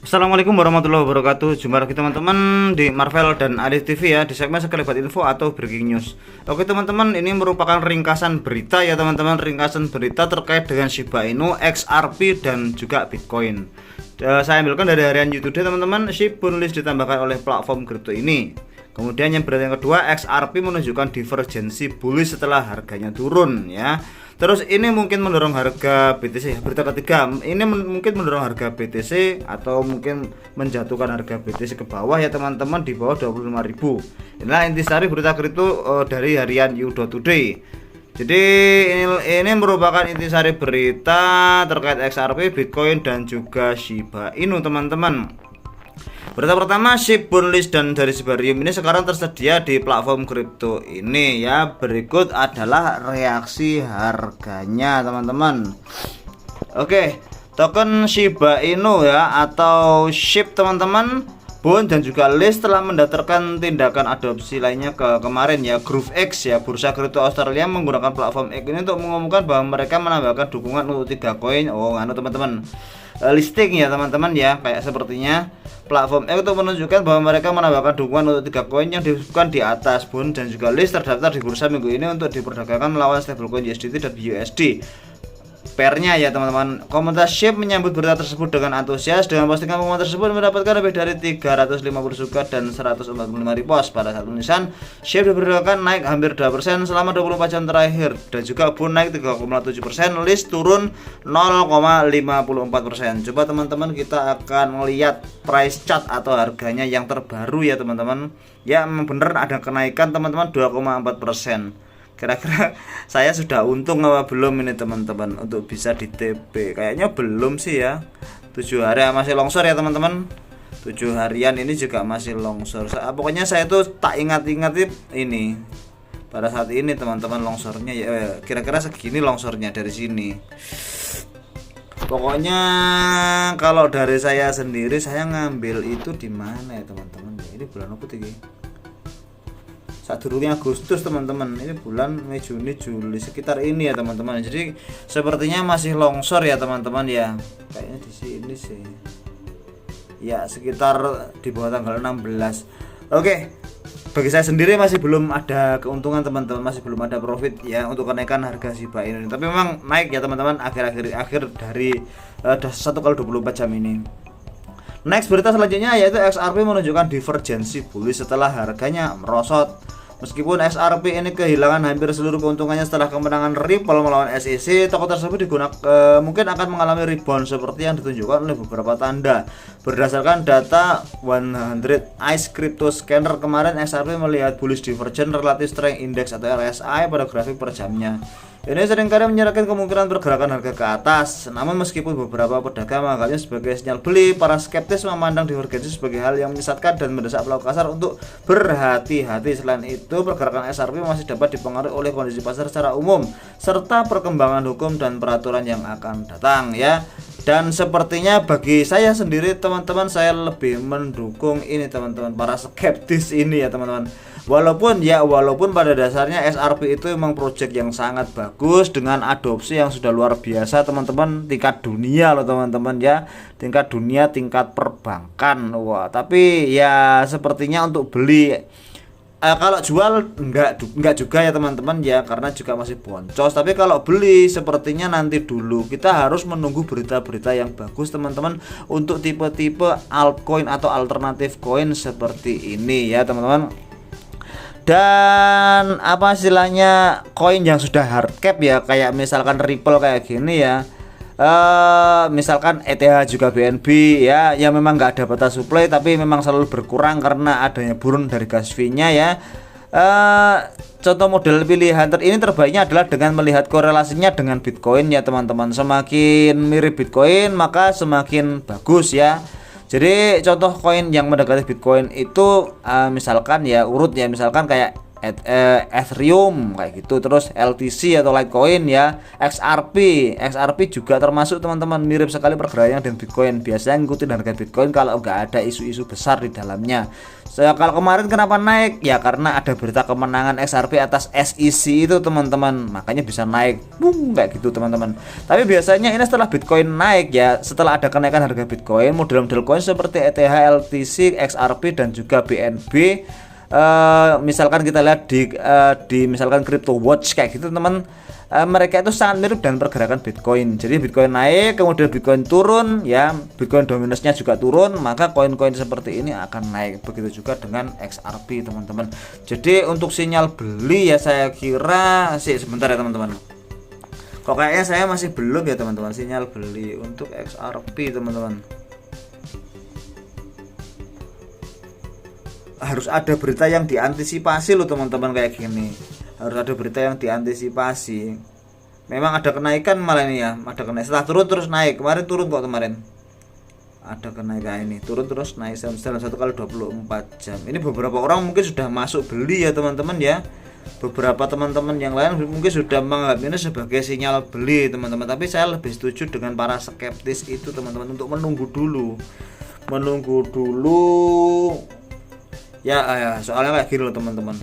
Assalamualaikum warahmatullahi wabarakatuh. Jumpa lagi teman-teman di Marvel dan Adit TV ya, di segmen sekelebat info atau breaking news. Oke teman-teman, ini merupakan ringkasan berita ya teman-teman, ringkasan berita terkait dengan Shiba Inu, XRP dan juga Bitcoin. Saya ambilkan dari harian YouTube teman-teman. SHIB bonus ditambahkan oleh platform kripto ini. Kemudian yang berita yang kedua, XRP menunjukkan divergensi bullish setelah harganya turun ya. Terus ini mungkin mendorong harga BTC. Berita ketiga, ini mungkin mendorong harga BTC atau mungkin menjatuhkan harga BTC ke bawah ya teman-teman, di bawah 25.000. Inilah intisari berita kripto dari harian You.Today. Jadi ini merupakan intisari berita terkait XRP, Bitcoin dan juga Shiba Inu teman-teman. Berita pertama, SHIB bonelist dan dari Sibarium ini sekarang tersedia di platform kripto ini ya. Berikut adalah reaksi harganya teman-teman. Oke, token Shiba Inu ya atau SHIB teman-teman, Bond dan juga List telah mendaftarkan tindakan adopsi lainnya ke kemarin ya. GrooveX ya, bursa kripto Australia menggunakan platform X ini untuk mengumumkan bahwa mereka menambahkan dukungan untuk 3 koin. Teman-teman, listing ya teman-teman ya, kayak sepertinya platform X untuk menunjukkan bahwa mereka menambahkan dukungan untuk 3 koin yang disebutkan di atas. Bond dan juga List terdaftar di bursa minggu ini untuk diperdagangkan melawan stablecoin USDT dan USD pernya ya teman-teman. Komunitas SHIB menyambut berita tersebut dengan antusias. Dengan postingan pengumuman tersebut mendapatkan lebih dari 350 suka dan 145 repost. Pada saat tulisan, SHIB diperkirakan naik hampir 2% selama 24 jam terakhir, dan juga Bond naik 3,7%, List turun 0,54%. Coba teman-teman kita akan melihat price chart atau harganya yang terbaru ya teman-teman. Ya memang bener ada kenaikan teman-teman, 2,4%. Kira-kira saya sudah untung apa belum ini teman-teman untuk bisa di TP? Kayaknya belum sih ya. 7 hari masih longsor ya teman-teman. 7 harian ini juga masih longsor. Pokoknya saya tuh tak ingat-ingat ini pada saat ini teman-teman longsornya ya. Kira-kira segini longsornya dari sini. Pokoknya kalau dari saya sendiri, saya ngambil itu di mana ya teman-teman? Ini bulan apa ini? Saat dulunya Agustus teman-teman, ini bulan Mei, Juni, Juli, sekitar ini ya teman-teman. Jadi sepertinya masih longsor ya teman-teman ya, kayaknya di sini sih ya, sekitar di bawah tanggal 16. Oke, bagi saya sendiri masih belum ada keuntungan teman-teman, masih belum ada profit ya untuk kenaikan harga Shiba Inu, tapi memang naik ya teman-teman akhir dari 1x24 jam ini. Next, berita selanjutnya yaitu XRP menunjukkan divergensi bullish setelah harganya merosot. Meskipun XRP ini kehilangan hampir seluruh keuntungannya setelah kemenangan Ripple melawan SEC, token tersebut mungkin akan mengalami rebound seperti yang ditunjukkan oleh beberapa tanda. Berdasarkan data 100 Ice Crypto Scanner kemarin, XRP melihat bullish divergence Relative Strength Index atau RSI pada grafik per jamnya. Ini seringkali menyerahkan kemungkinan pergerakan harga ke atas. Namun meskipun beberapa pedagang menganggapnya sebagai sinyal beli, para skeptis memandang divergensi sebagai hal yang menyesatkan dan mendesak pelaku pasar untuk berhati-hati. Selain itu, pergerakan XRP masih dapat dipengaruhi oleh kondisi pasar secara umum serta perkembangan hukum dan peraturan yang akan datang ya. Dan sepertinya bagi saya sendiri teman-teman, saya lebih mendukung ini teman-teman, para skeptis ini ya teman-teman. Walaupun pada dasarnya XRP itu memang project yang sangat bagus dengan adopsi yang sudah luar biasa teman-teman, tingkat dunia loh teman-teman ya, tingkat dunia, tingkat perbankan. Wah, tapi ya sepertinya untuk beli kalau jual enggak juga ya teman-teman ya, karena juga masih boncos. Tapi kalau beli sepertinya nanti dulu, kita harus menunggu berita-berita yang bagus teman-teman untuk tipe-tipe altcoin atau alternatif koin seperti ini ya teman-teman. Dan apa istilahnya, koin yang sudah hard cap ya, kayak misalkan Ripple kayak gini ya, misalkan ETH juga BNB ya, yang memang nggak ada batas supply tapi memang selalu berkurang karena adanya burn dari gas fee-nya ya. Contoh model pilihan ini terbaiknya adalah dengan melihat korelasinya dengan Bitcoin ya teman-teman. Semakin mirip Bitcoin maka semakin bagus ya. Jadi contoh koin yang mendekati Bitcoin itu misalkan ya urut ya, misalkan kayak Ethereum kayak gitu, terus LTC atau Litecoin ya, XRP juga termasuk teman-teman, mirip sekali pergerakannya dengan Bitcoin. Biasanya ngikutin harga Bitcoin kalau nggak ada isu-isu besar di dalamnya. Kalau kemarin kenapa naik ya, karena ada berita kemenangan XRP atas SEC itu teman-teman, makanya bisa naik kayak gitu teman-teman. Tapi biasanya ini setelah Bitcoin naik ya, setelah ada kenaikan harga Bitcoin, model-model koin seperti ETH, LTC, XRP dan juga BNB, misalkan kita lihat di misalkan Crypto Watch kayak gitu teman, mereka itu sangat mirip dengan pergerakan Bitcoin. Jadi Bitcoin naik, kemudian Bitcoin turun ya, Bitcoin dominasinya juga turun, maka koin-koin seperti ini akan naik. Begitu juga dengan XRP teman-teman. Jadi untuk sinyal beli ya, saya kira sih sebentar ya teman-teman, kok kayaknya saya masih belum ya teman-teman sinyal beli untuk XRP teman-teman. Harus ada berita yang diantisipasi loh teman-teman, kayak gini harus ada berita yang diantisipasi. Memang ada kenaikan malah ini ya, ada kenaikan setelah turun terus naik. Kemarin turun kok, kemarin ada kenaikan, ini turun terus naik dalam 1 kali 24 jam. Ini beberapa orang mungkin sudah masuk beli ya teman-teman ya, beberapa teman-teman yang lain mungkin sudah menganggap ini sebagai sinyal beli teman-teman. Tapi saya lebih setuju dengan para skeptis itu teman-teman, untuk menunggu dulu ya, soalnya kayak gini loh teman-teman,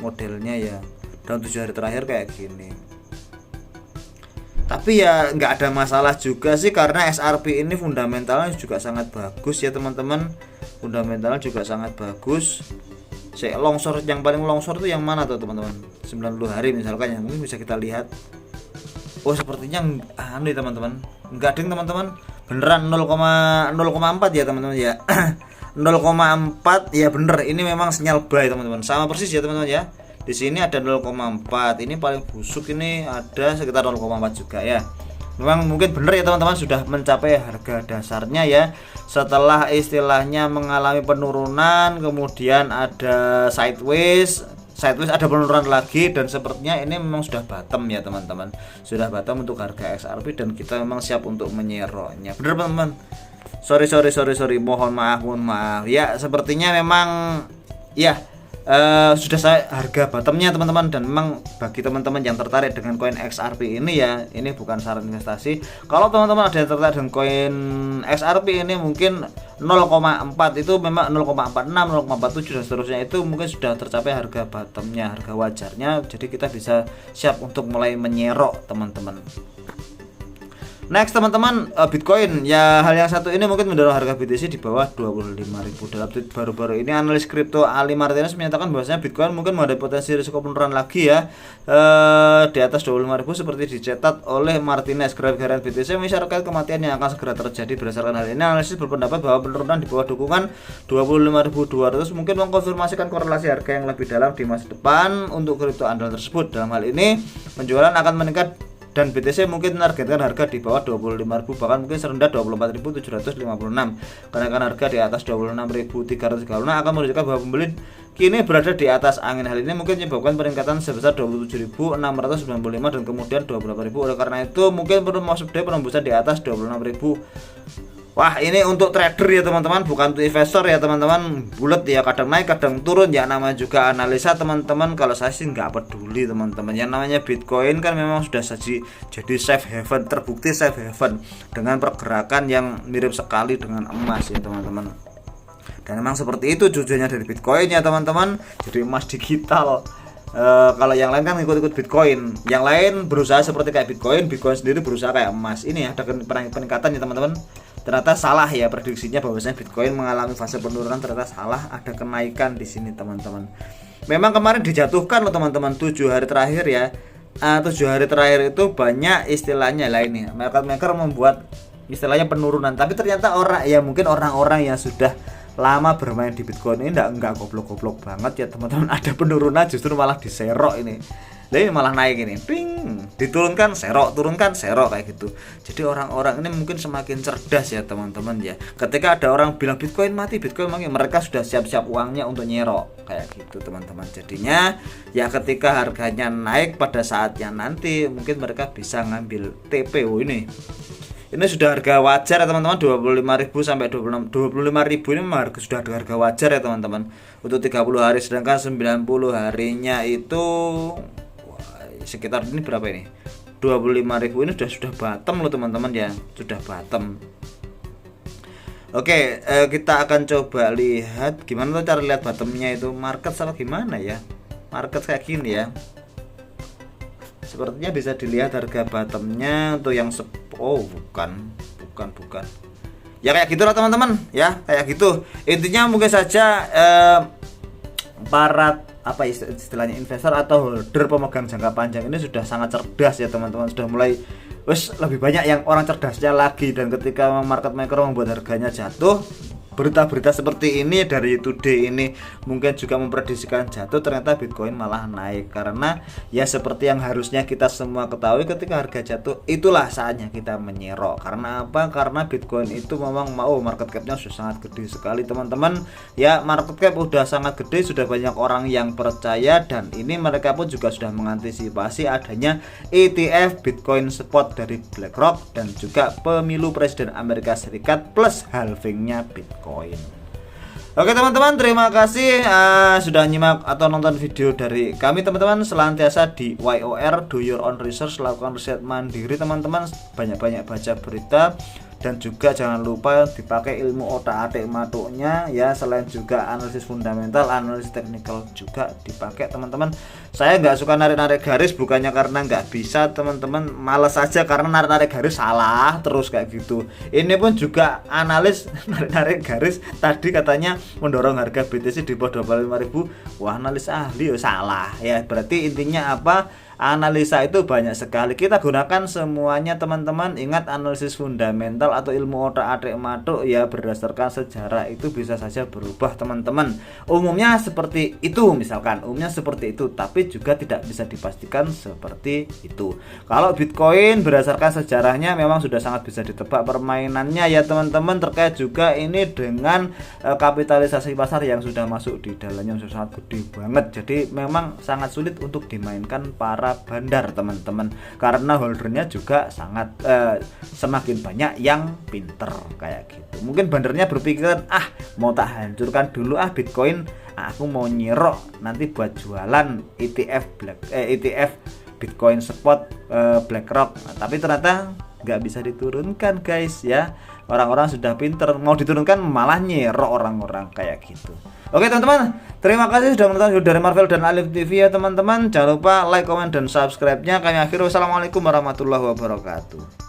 modelnya ya dalam 7 hari terakhir kayak gini. Tapi ya nggak ada masalah juga sih, karena XRP ini fundamentalnya juga sangat bagus ya teman-teman, fundamentalnya juga sangat bagus. Longsor, yang paling longsor tuh yang mana tuh teman-teman, 90 hari misalkan, yang ini bisa kita lihat. Oh sepertinya aneh teman-teman, enggak ding teman-teman, beneran 0,4 ya teman-teman ya. 0,4 ya bener, ini memang sinyal buy teman-teman, sama persis ya teman-teman ya. Di sini ada 0,4, ini paling busuk ini ada sekitar 0,4 juga ya. Memang mungkin bener ya teman-teman, sudah mencapai harga dasarnya ya. Setelah istilahnya mengalami penurunan, kemudian ada sideways ada penurunan lagi, dan sepertinya ini memang sudah bottom ya teman-teman, sudah bottom untuk harga XRP, dan kita memang siap untuk menyeroknya. Bener teman-teman. Sorry, mohon maaf ya, sepertinya memang ya sudah saya harga bottomnya teman-teman. Dan memang bagi teman-teman yang tertarik dengan koin XRP ini ya, ini bukan saran investasi. Kalau teman-teman ada yang tertarik dengan koin XRP ini, mungkin 0,4 itu memang 0,46, 0,47 dan seterusnya, itu mungkin sudah tercapai harga bottomnya, harga wajarnya. Jadi kita bisa siap untuk mulai menyerok teman-teman. Next teman-teman, Bitcoin ya, hal yang satu ini mungkin mendorong harga BTC di bawah 25.000. Dalam tweet baru-baru ini, analis kripto Ali Martinez menyatakan bahwasanya Bitcoin mungkin menghadapi potensi risiko penurunan lagi ya, di atas 25.000 seperti dicetak oleh Martinez. Grafik harian BTC mengisyaratkan kematian yang akan segera terjadi. Berdasarkan hal ini, analisis berpendapat bahwa penurunan di bawah dukungan 25.200 mungkin mengkonfirmasikan korelasi harga yang lebih dalam di masa depan untuk kripto andalan tersebut. Dalam hal ini, penjualan akan meningkat dan BTC mungkin menargetkan harga di bawah 25.000, bahkan mungkin serendah 24.756. Kenaikan harga di atas 26.336 akan menunjukkan bahwa pembeli kini berada di atas angin. Hal ini mungkin menyebabkan peningkatan sebesar 27.695 dan kemudian 28.000. Oleh karena itu mungkin perlu masuk day penembusan di atas 26.000. Wah, ini untuk trader ya teman-teman, bukan untuk investor ya teman-teman. Bulat ya, kadang naik kadang turun ya, namanya juga analisa teman-teman. Kalau saya sih nggak peduli teman-teman, yang namanya Bitcoin kan memang sudah jadi safe haven, terbukti safe haven dengan pergerakan yang mirip sekali dengan emas ya teman-teman. Dan memang seperti itu tujuannya dari Bitcoin ya teman-teman, jadi emas digital. Kalau yang lain kan ikut-ikut Bitcoin, yang lain berusaha seperti kayak Bitcoin sendiri berusaha kayak emas. Ini ada peningkatan ya teman-teman. Ternyata salah ya prediksinya, bahwasanya Bitcoin mengalami fase penurunan, ternyata salah, ada kenaikan di sini teman-teman. Memang kemarin dijatuhkan loh teman-teman 7 hari terakhir ya. 7 hari terakhir itu banyak istilahnya lah, ini market maker membuat istilahnya penurunan, tapi ternyata mungkin orang-orang yang sudah lama bermain di Bitcoin ini enggak goblok-goblok banget ya teman-teman. Ada penurunan justru malah diserok ini. Nah, ini malah naik ini, ping, diturunkan serok, turunkan serok kayak gitu. Jadi orang-orang ini mungkin semakin cerdas ya teman-teman ya. Ketika ada orang bilang Bitcoin mati, mereka sudah siap-siap uangnya untuk nyerok kayak gitu teman-teman. Jadinya ya ketika harganya naik pada saatnya nanti, mungkin mereka bisa ngambil TPO ini. Ini sudah harga wajar ya teman-teman, 25.000 sampai 25.000 ini memang sudah harga wajar ya teman-teman untuk 30 hari, sedangkan 90 harinya itu sekitar ini berapa ini, 25.000 ini sudah bottom loh teman-teman ya, sudah bottom. Oke, kita akan coba lihat gimana tuh cara lihat bottomnya itu, market sama gimana ya, market kayak gini ya. Sepertinya bisa dilihat harga bottomnya untuk yang bukan ya kayak gitu lah teman-teman ya, kayak gitu intinya. Mungkin saja para istilahnya investor atau holder pemegang jangka panjang ini sudah sangat cerdas ya teman-teman, sudah mulai lebih banyak yang orang cerdasnya lagi, dan ketika market maker membuat harganya jatuh, berita-berita seperti ini dari Today ini mungkin juga memprediksikan jatuh, ternyata Bitcoin malah naik. Karena ya seperti yang harusnya kita semua ketahui, ketika harga jatuh itulah saatnya kita menyerok. Karena apa? Karena Bitcoin itu memang market capnya sudah sangat gede sekali teman-teman ya, market cap udah sangat gede, sudah banyak orang yang percaya, dan ini mereka pun juga sudah mengantisipasi adanya ETF Bitcoin Spot dari BlackRock dan juga pemilu presiden Amerika Serikat plus halvingnya Bitcoin. Oke teman-teman, terima kasih sudah nyimak atau nonton video dari kami teman-teman. Selantiasa di YOR, do your own research, lakukan riset mandiri teman-teman, banyak-banyak baca berita, dan juga jangan lupa dipakai ilmu otak-atik matuknya ya, selain juga analisis fundamental, analisis teknikal juga dipakai teman-teman. Saya nggak suka narik-narik garis, bukannya karena nggak bisa teman-teman, males aja karena narik-narik garis salah terus kayak gitu. Ini pun juga analis narik-narik garis, tadi katanya mendorong harga BTC di bawah 25.000, wah analis ahli ya salah ya. Berarti intinya apa? Analisa itu banyak sekali, kita gunakan semuanya teman-teman. Ingat, analisis fundamental atau ilmu otak-atik matuk ya berdasarkan sejarah itu bisa saja berubah teman-teman. Umumnya seperti itu, misalkan umumnya seperti itu, tapi juga tidak bisa dipastikan seperti itu. Kalau Bitcoin berdasarkan sejarahnya memang sudah sangat bisa ditebak permainannya ya teman-teman, terkait juga ini dengan kapitalisasi pasar yang sudah masuk di dalamnya sudah sangat gede banget. Jadi memang sangat sulit untuk dimainkan para bandar teman-teman, karena holdernya juga sangat semakin banyak yang pinter kayak gitu. Mungkin bandarnya berpikiran mau tak hancurkan dulu Bitcoin, aku mau nyerok nanti buat jualan ETF Bitcoin Spot BlackRock. Tapi ternyata nggak bisa diturunkan guys ya, orang-orang sudah pinter, mau diturunkan malah nyerok orang-orang kayak gitu. Oke teman-teman, terima kasih sudah menonton video dari Marvel dan Alif TV ya teman-teman. Jangan lupa like, comment, dan subscribe-nya. Kami akhiri, wassalamualaikum warahmatullahi wabarakatuh.